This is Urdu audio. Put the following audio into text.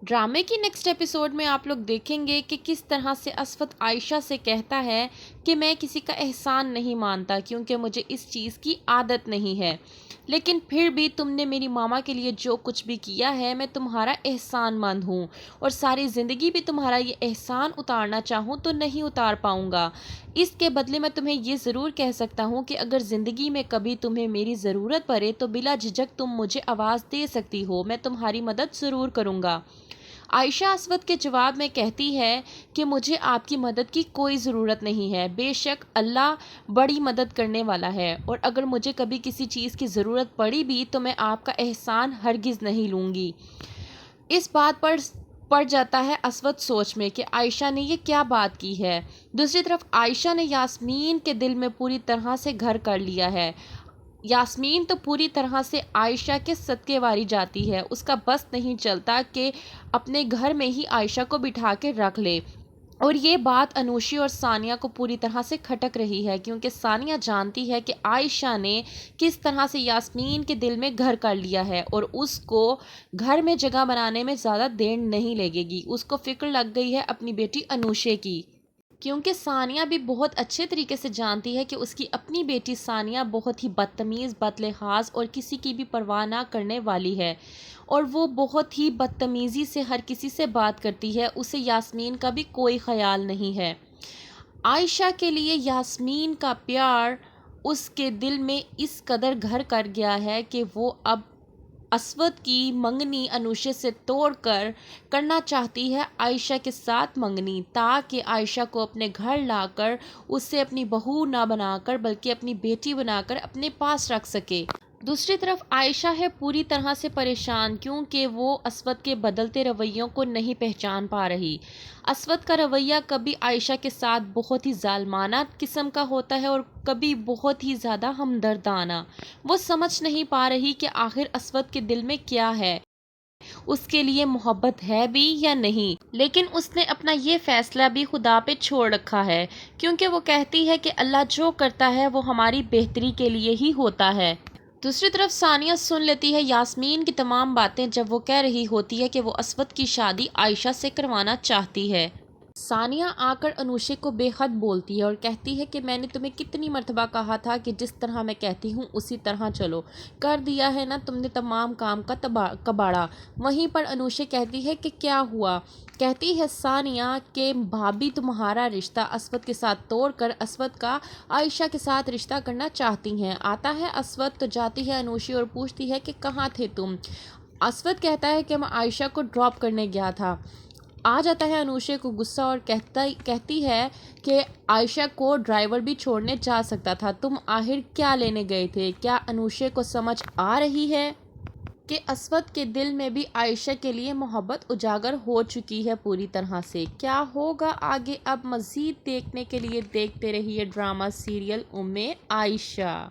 ڈرامے کی نیکسٹ ایپیسوڈ میں آپ لوگ دیکھیں گے کہ کس طرح سے اسود عائشہ سے کہتا ہے کہ میں کسی کا احسان نہیں مانتا کیونکہ مجھے اس چیز کی عادت نہیں ہے، لیکن پھر بھی تم نے میری ماما کے لیے جو کچھ بھی کیا ہے میں تمہارا احسان مند ہوں، اور ساری زندگی بھی تمہارا یہ احسان اتارنا چاہوں تو نہیں اتار پاؤں گا۔ اس کے بدلے میں تمہیں یہ ضرور کہہ سکتا ہوں کہ اگر زندگی میں کبھی تمہیں میری ضرورت پڑے تو بلا جھجک تم مجھے آواز دے سکتی ہو، میں تمہاری مدد ضرور کروں گا۔ عائشہ اسود کے جواب میں کہتی ہے کہ مجھے آپ کی مدد کی کوئی ضرورت نہیں ہے، بے شک اللہ بڑی مدد کرنے والا ہے، اور اگر مجھے کبھی کسی چیز کی ضرورت پڑی بھی تو میں آپ کا احسان ہرگز نہیں لوں گی۔ اس بات پر پڑ جاتا ہے اسود سوچ میں کہ عائشہ نے یہ کیا بات کی ہے۔ دوسری طرف عائشہ نے یاسمین کے دل میں پوری طرح سے گھر کر لیا ہے۔ یاسمین تو پوری طرح سے عائشہ کے صدقے واری جاتی ہے، اس کا بس نہیں چلتا کہ اپنے گھر میں ہی عائشہ کو بٹھا کے رکھ لے، اور یہ بات انوشی اور ثانیہ کو پوری طرح سے کھٹک رہی ہے کیونکہ ثانیہ جانتی ہے کہ عائشہ نے کس طرح سے یاسمین کے دل میں گھر کر لیا ہے، اور اس کو گھر میں جگہ بنانے میں زیادہ دیر نہیں لگے گی۔ اس کو فکر لگ گئی ہے اپنی بیٹی انوشے کی، کیونکہ ثانیہ بھی بہت اچھے طریقے سے جانتی ہے کہ اس کی اپنی بیٹی ثانیہ بہت ہی بدتمیز، بدلحاظ اور کسی کی بھی پرواہ نہ کرنے والی ہے، اور وہ بہت ہی بدتمیزی سے ہر کسی سے بات کرتی ہے، اسے یاسمین کا بھی کوئی خیال نہیں ہے۔ عائشہ کے لیے یاسمین کا پیار اس کے دل میں اس قدر گھر کر گیا ہے کہ وہ اب اسود کی منگنی انوشے سے توڑ کر کرنا چاہتی ہے عائشہ کے ساتھ منگنی، تاکہ عائشہ کو اپنے گھر لا کر اسے اپنی بہو نہ بنا کر بلکہ اپنی بیٹی بنا کر اپنے پاس رکھ سکے۔ دوسری طرف عائشہ ہے پوری طرح سے پریشان کیونکہ وہ اسود کے بدلتے رویوں کو نہیں پہچان پا رہی۔ اسود کا رویہ کبھی عائشہ کے ساتھ بہت ہی ظالمانہ قسم کا ہوتا ہے اور کبھی بہت ہی زیادہ ہمدردانہ۔ وہ سمجھ نہیں پا رہی کہ آخر اسود کے دل میں کیا ہے، اس کے لیے محبت ہے بھی یا نہیں، لیکن اس نے اپنا یہ فیصلہ بھی خدا پہ چھوڑ رکھا ہے کیونکہ وہ کہتی ہے کہ اللہ جو کرتا ہے وہ ہماری بہتری کے لیے ہی ہوتا ہے۔ دوسری طرف ثانیہ سن لیتی ہے یاسمین کی تمام باتیں جب وہ کہہ رہی ہوتی ہے کہ وہ اسود کی شادی عائشہ سے کروانا چاہتی ہے۔ ثانیہ آ کر انوشے کو بے حد بولتی ہے اور کہتی ہے کہ میں نے تمہیں کتنی مرتبہ کہا تھا کہ جس طرح میں کہتی ہوں اسی طرح چلو، کر دیا ہے نا تم نے تمام کام کا کباڑا۔ وہیں پر انوشے کہتی ہے کہ کیا ہوا؟ کہتی ہے ثانیہ کہ بھابی تمہارا رشتہ اسود کے ساتھ توڑ کر اسود کا عائشہ کے ساتھ رشتہ کرنا چاہتی ہیں۔ آتا ہے اسود تو جاتی ہے انوشی اور پوچھتی ہے کہ کہاں تھے تم؟ اسود کہتا ہے کہ میں عائشہ کو ڈراپ کرنے گیا تھا۔ آ جاتا ہے انوشے کو غصہ اور کہتی ہے کہ عائشہ کو ڈرائیور بھی چھوڑنے جا سکتا تھا، تم آخر کیا لینے گئے تھے؟ کیا انوشے کو سمجھ آ رہی ہے کہ اسود کے دل میں بھی عائشہ کے لیے محبت اجاگر ہو چکی ہے پوری طرح سے؟ کیا ہوگا آگے اب مزید دیکھنے کے لیے دیکھتے رہیے ڈرامہ سیریل ام عائشہ۔